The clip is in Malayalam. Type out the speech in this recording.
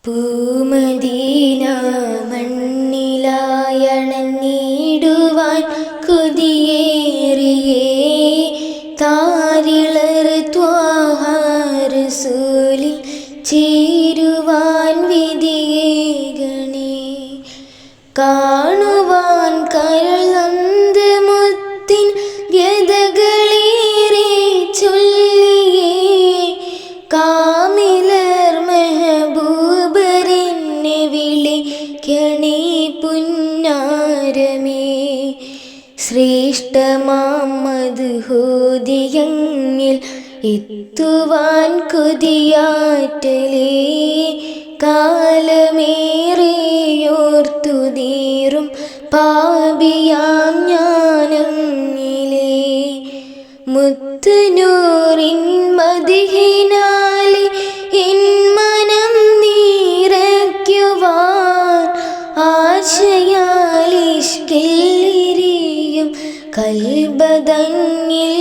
പൂമദീന മണ്ണിലായണഞ്ഞിടുവാൻ കൊതിയേറിയേ താരിളർ ത്വാഹ റസൂലിൽ ചേരുവാൻ വിധിയേകണേ. കാണുവാൻ കരളന്ത് മുത്തിൻ ഗതകളേറെ ചൊല്ലിയേ കാമിലർ മെഹബൂബരെന്നെ വിളിക്കണേ പുന്നാരമേ. ശ്രേഷ്ഠമാമത് ഹോദിയങ്ങിൽ എത്തുവാൻ കൊതിയാറ്റലേ കാലമേറെയോർത്തുതീറും പാപിയാം ഞാനങ്ങിലേ. മുത്തുനൂറിൻ മദിഹിനാലെ എൻ മനം നിറയ്ക്കുവാൻ ആശയാൽ ഇഷ്കിലെരിയും കൽബദങ്ങിൽ